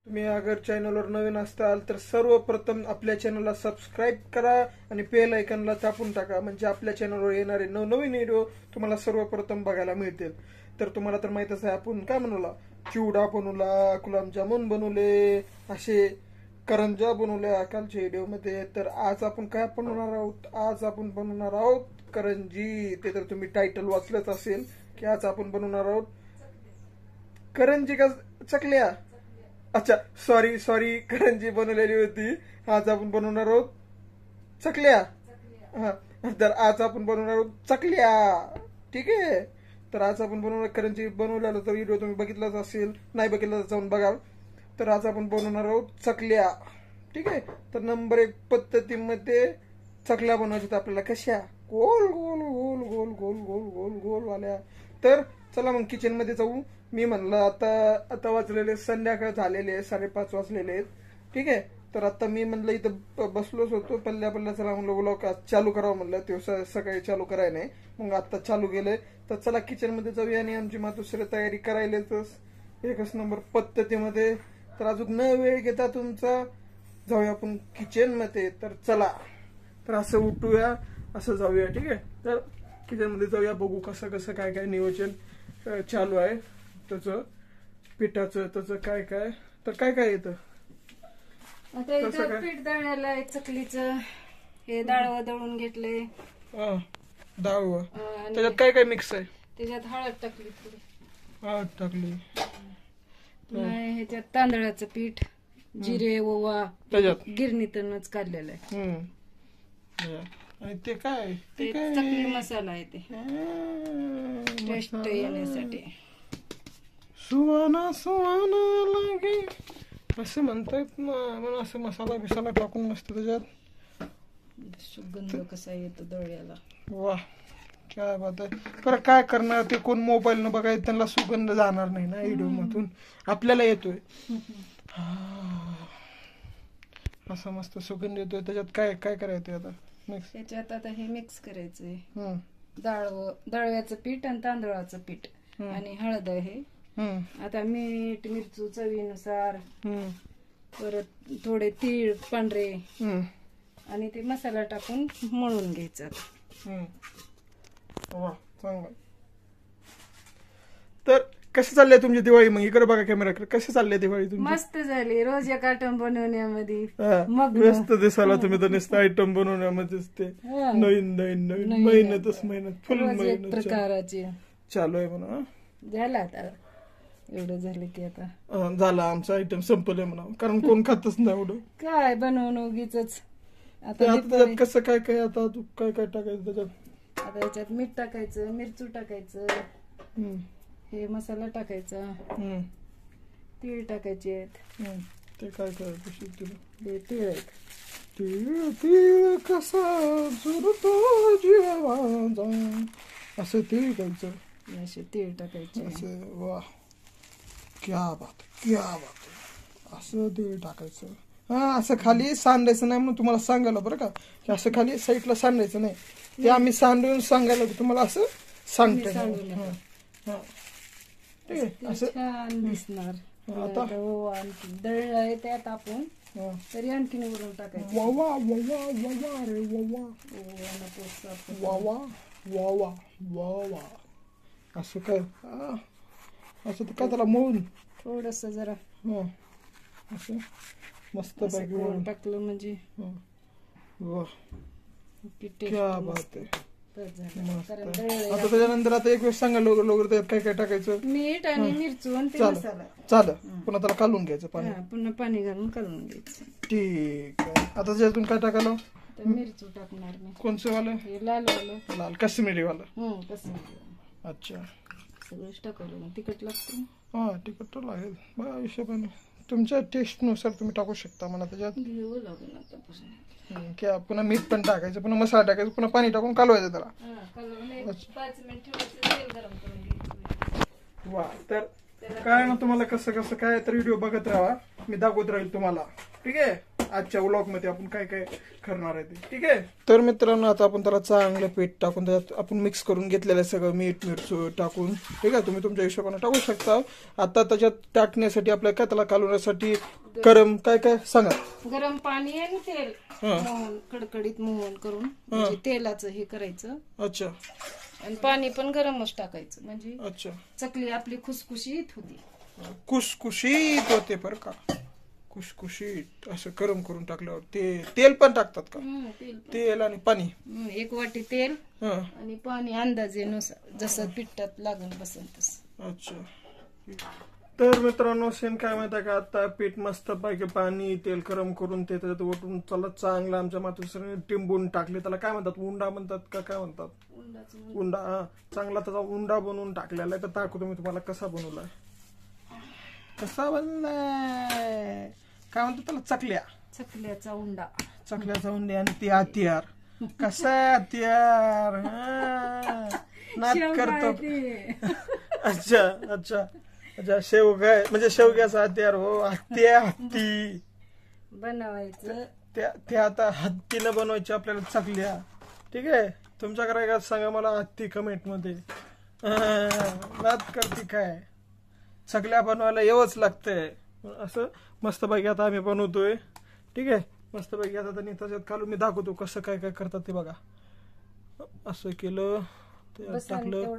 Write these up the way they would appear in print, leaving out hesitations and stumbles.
तुम्ही अगर चॅनलवर नवीन असताल तर सर्वप्रथम आपल्या चॅनलला सबस्क्राईब करा आणि बेल आयकॉनला दाबून टाका, म्हणजे आपल्या चॅनलवर येणारे नवनवीन व्हिडिओ तुम्हाला सर्वप्रथम बघायला मिळतील. तर तुम्हाला तर माहितच आहे आपण काय बनवला, चिवडा बनवला, गुलाबजामुन बनवले, असे करंजा बनवल्या कालच्या व्हिडिओमध्ये. तर आज आपण काय बनवणार आहोत, आज आपण बनवणार आहोत करंजी. ते तर तुम्ही टायटल वाचलंच असेल की आज आपण बनवणार आहोत करंजी का चकल्या. अच्छा सॉरी करंजी बनवलेली होती. आज आपण बनवणार आहोत चकल्या. हा, तर आज आपण बनवणार आहोत चकल्या. ठीक आहे, तर आज आपण बनवणार करंजी बनवलेला तर व्हिडिओ तुम्ही बघितलाच असेल, नाही बघितला तर जाऊन बघा. तर आज आपण बनवणार आहोत चकल्या. ठीक आहे, तर नंबर 1 पद्धतीमध्ये चकल्या बनवायच्या आपल्याला. कशा? गोल गोल गोल गोल गोल गोल गोल गोल वाल्या. तर चला मग किचन मध्ये जाऊ. मी म्हणलं आता वाजलेले संध्याकाळ झालेले 5:30 वाजलेले आहेत. ठीक आहे, तर आता मी म्हणलं इथं बसलोच होतो पल्ल्या चला म्हणलं व्लॉग चालू करावं म्हणलं. ते सकाळी चालू कराय नाही, मग आता चालू केलंय. तर चला किचन मध्ये जाऊया आणि आमची मातोश्री तयारी करायलाच एकच नंबर पद्धतीमध्ये. तर अजून न वेळ घेता तुमचा जाऊया आपण किचन मध्ये. तर चला, तर असं उठूया, असं जाऊया. ठीक आहे, तर किचन मध्ये जाऊया, बघू कसं काय नियोजन चालू आहे त्याचं, पिठाचं त्याचं काय तर काय येतं आता इथं पीठ दळण्याला आहे चकलीचं. हे डाळ दळून घेतले. डाळ त्याच्यात काय मिक्स आहे? त्याच्यात हळद टाकली, थोडी हळद टाकली. ह्याच्यात तांदळाचं पीठ, जिरे, ओवा त्याच्यात गिरणीतूनच काढलेलं आहे. आणि ते काय चकली मसाला आहे, ते टेस्ट येण्यासाठी. सुवाना लागे असं म्हणतात ना, म्हणून असं मसाला टाकून मस्त त्याच्यात सुगंध कसा येतो दळ्याला. वा, काय बात आहे. बरं काय करणार, ते कोण मोबाईल न बघायचं त्यांना सुगंध जाणार नाही ना व्हिडिओ मधून, आपल्याला येतोय असा मस्त सुगंध येतोय. त्याच्यात काय करायचं आता मिक्स? त्याच्यात आता हे मिक्स करायचंय. दळव्याचं पीठ आणि तांदळाचं पीठ आणि हळद आहे. आता मीठ, मिरचू चवीनुसार, परत थोडे तीळ पांढरे आणि ते मसाला टाकून मळून घ्यायचं. वा, चांगलं. तर कशी चालली तुमची दिवाळी? मग इकडे बघा कॅमेराकडे, कशी चालली दिवाळी तुमची? मस्त झाली. रोज एक आयटम बनवण्यामध्ये व्यस्त दिसायला तुम्ही तर नुसतं आयटम बनवण्यामध्येच. ते नवीन मेहनत फुल मेहनत प्रकाराची चालू आहे म्हणा. झाला आता एवढं झालं की आता झाला आमचा आयटम संपलंय म्हणा, कारण कोण खातच नाही एवढं. काय बनवून उगीच. आता त्याच्यात कसं काय आता तू काय टाकायचं त्याच्यात? आता याच्यात मीठ टाकायचं, मिरचू टाकायचं, हे मसाला टाकायचा, तीळ टाकायचे. ते काय करायचं? हे तीळ आहेत. तीळ कसा जुरतो जीवाचा, असं तीळ खायचं, असे तीळ टाकायचे. असं. वा, क्या बात असं तीळ टाकायचं. हा, असं खाली सांडायचं नाही म्हणून तुम्हाला सांगायला बरं का, की असं खाली साईडला सांडायचं नाही. ते आम्ही सांडून सांगायला तुम्हाला असं सांगतो. असं छान दिसणार. आता दळलंय त्यात आपण तरी आणखीन वरून टाकायचं. वा असं काय, असं तर काय त्याला मळून थोडस जरा असं मस्त टाकलं म्हणजे क्या बात आहे. आता त्याच्यानंतर आता एक वेळ सांगा लोक त्यात काय टाकायचं? मीठ आणि मिरचू आणि मसाला. चालेल, पुन्हा त्याला काढून घ्यायचं पाणी, पुन्हा पाणी घालून काढून घ्यायचं. ठीक आहे. आता त्याच्यातून काय टाकायला? मिरचू टाकणार मी. कोणचं वालं? लाल काश्मीरी वाला. अच्छा, सगळंच टाकलं. तिखट लागतं. हा, तिखट तर लागेल बघा हिशोबाने, तुमच्या टेस्ट नुसार तुम्ही टाकू शकता म्हणा त्याच्यात. क्या पुन्हा मीठ पण टाकायचं, पुन्हा मसाला टाकायचा, पुन्हा पाणी टाकून कालवायचं त्याला. 5 मिनिट वा, तर काय ना तुम्हाला कसं काय तर व्हिडिओ बघत राहा, मी दाखवत राहील तुम्हाला. ठीक आहे, आजच्या व्लॉग मध्ये आपण काय काय करणार आहे ते, ठीक आहे. तर मित्रांनो आता आपण त्याला चांगलं पीठ टाकून त्यात आपण मिक्स करून घेतलेलं आहे सगळं, मीठ मिरची टाकून, ठीक आहे. तुम्ही तुमच्या हिशोबाने टाकू शकता. आता त्याच्यात टाकण्यासाठी आपल्याला काय त्याला कालवण्यासाठी गरम काय काय सांगा. गरम पाणी आणि तेल मोहन कडकडीत मोहन करून म्हणजे तेलाचं हे करायचं. अच्छा. आणि पाणी पण गरमच टाकायचं म्हणजे अच्छा. चकली आपली खुसखुशीत होती. खुसखुशीत होते बरं का, खुसखुशीत असं गरम करून टाकल्यावर. तेल पण टाकतात का? तेल आणि पाणी. 1 वाटी तेल आणि पाणी अंदाजेनुसार जसं पिठात लागून बसेल तसं. अच्छा. तर मित्रांनो सेम काय माहिती आहे का, आता पीठ मस्त पैकी पाणी तेल गरम करून ते त्याच्यात ओतून त्याला चांगलं आमच्या मातोश्रीने टिंबून टाकले. त्याला काय म्हणतात, उंडा म्हणतात का काय म्हणतात? उंडा. हा, चांगला त्याचा उंडा बनवून टाकलेला आहे. तर दाखवतो मी तुम्हाला कसा बनवलाय. कसा बनलाय काय म्हणतात त्याला, चकल्याचा उंडा. चकल्याचा उंडा. आणि ती हत्यार कसा हत्यार नाच करतो. अच्छा अच्छा अच्छा. शेवगाय म्हणजे शेवग्याचा हत्यार. हो, हत्ती बनवायचं. त्या आता हत्तीनं बनवायची आपल्याला चकल्या, ठीक आहे. तुमच्याकडे काय सांगा मला हत्ती कमेंट मध्ये. नाच करते काय, चकल्या बनवायला येवच लागतंय. असं मस्त पैकी आता आम्ही बनवतोय, ठीक आहे. मस्त पैकी आता त्यांनी त्याच्यात काढून मी दाखवतो कसं काय काय करतात ते बघा. असं केलं टाकलं.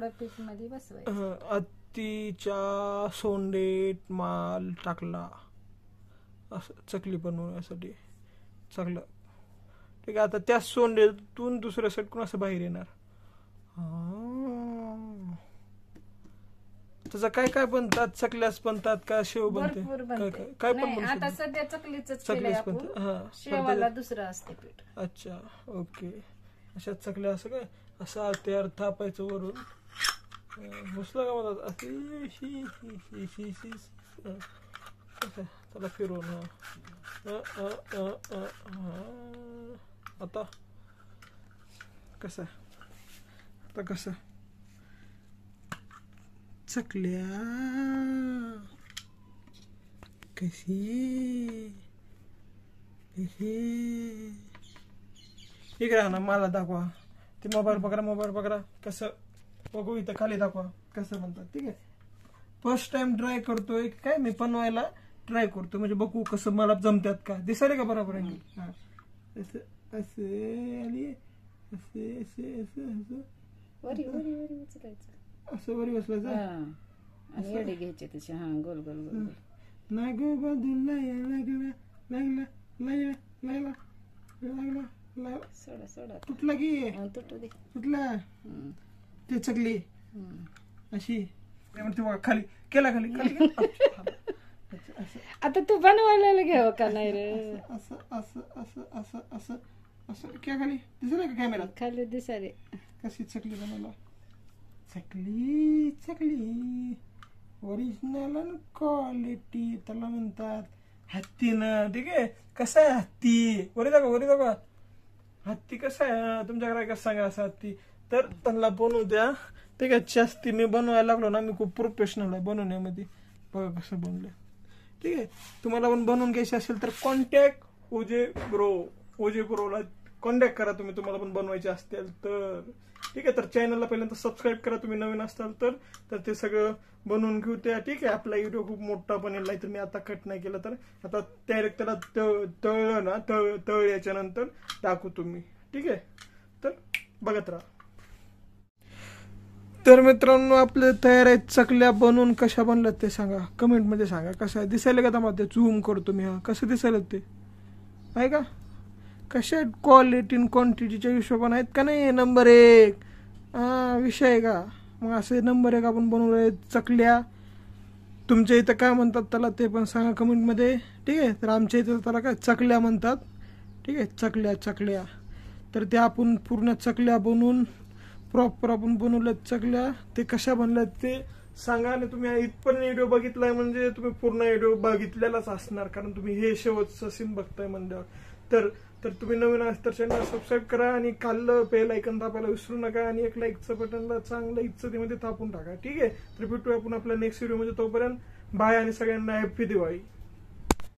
हत्तीच्या सोंडेत माल टाकला असं चकली बनवण्यासाठी चांगलं, ठीक आहे. आता त्या सोंडेतून दुसऱ्या साईड असं बाहेर येणार. त्याचं काय काय बनतात, चकल्याच बनतात का शेव बनते, काय पण आता सध्या चकलीच बनते. शेवाला दुसरं असते पीठ. अच्छा, ओके. अशा चकल्या असं काय असं तयार थापायचं वरून घुसलं का म्हणतात त्याला फिरवून. आता कसं आता कसं चकल्या कशी इकडे ना मला दाखवा. ते मोबाईल पकडा कसं बघू. इथं खाली दाखवा कसं म्हणतात, ठीक आहे. फर्स्ट टाइम ट्राय करतोय काय मी बनवायला ट्राय करतोय म्हणजे बघू कसं मला जमतात का. दिसायला का बरोबर आहे. हा असं असे आणि असे असे असं असं असं वरी बसवायचं आणि एडी घ्यायचे त्याचे. हा, गोल गोल गोल. नाही गो बदलला लागला लागला लागला लागला लागला सोडा सोडा तुटला की तुटू दे. तुटला ते चकली अशी खाली केला खाली खाली. आता तू बनवायला घ्यावं का नाही रे. असं असं असं असं असं असं क्या खाली दिसलं का कॅमेरा खाली दिसाले. कशी चकली बनवला. चकली चकली ओरिजिनल क्वालिटी त्याला म्हणतात हत्तीनं, ठीक आहे. कसं आहे हत्ती, वरी दाखवा हत्ती कसं आहे तुमच्याकडे कसं सांगा असं हत्ती. तर त्यांना बनवू द्या, ठीक आहे. जास्ती मी बनवायला लागलो ना, मी खूप प्रोफेशनल आहे बनवण्यामध्ये. बघा कसं बनलं, ठीक आहे. तुम्हाला पण बनवून घ्यायची असेल तर कॉन्टॅक्ट ओजे ब्रोला कॉन्टॅक्ट करा तुम्हाला पण बनवायचे असतील तर, ठीक आहे. तर चॅनलला पहिल्यांदा सबस्क्राईब करा तुम्ही नवीन असाल तर ते सगळं बनवून घेऊ त्या, ठीक आहे. आपला व्हिडिओ खूप मोठा बनेल नाही तर मी आता कट नाही केलं तर आता डायरेक्ट त्याला तळलं ना, तळल्याच्या नंतर टाकू तुम्ही, ठीक आहे. तर बघत राहा. तर मित्रांनो आपले तयार आहेत चकल्या बनवून. कशा बनल्यात ते सांगा कमेंट मध्ये सांगा. कसं आहे दिसायला का तुम्हाला ते झूम करतो मी. हा कसं दिसायला ते आहे का, कशा आहेत क्वालिटी क्वांटिटीच्या हिशोबाने आहेत का नाही नंबर 1. हा विषय आहे का. मग असे नंबर 1 आपण बनवले चकल्या. तुमच्या इथं काय म्हणतात त्याला ते पण सांगा कमेंट मध्ये, ठीक आहे. तर आमच्या इथं त्याला काय चकल्या म्हणतात, ठीक आहे. चकल्या तर त्या आपण पूर्ण चकल्या बनवून प्रॉपर आपण बनवल्यात चकल्या. ते कशा बनल्यात ते सांगा. आणि तुम्ही इथपर्यंत व्हिडिओ बघितलाय म्हणजे तुम्ही पूर्ण व्हिडिओ बघितलेलाच असणार, कारण तुम्ही हे शेवटचं सीन बघताय म्हणल्यावर. तर तुम्ही नवीन असता चॅनल सबस्क्राईब करा आणि खाल्लं बेल आयकॉन दाबायला विसरू नका. आणि एक लाईकचं बटनला चांगलं इच्छतेमध्ये तापून टाका, ठीक आहे. तर भेटूया आपण आपल्या नेक्स्ट व्हिडिओ मध्ये. तोपर्यंत बाय आणि सगळ्यांना हॅपी दिवाळी.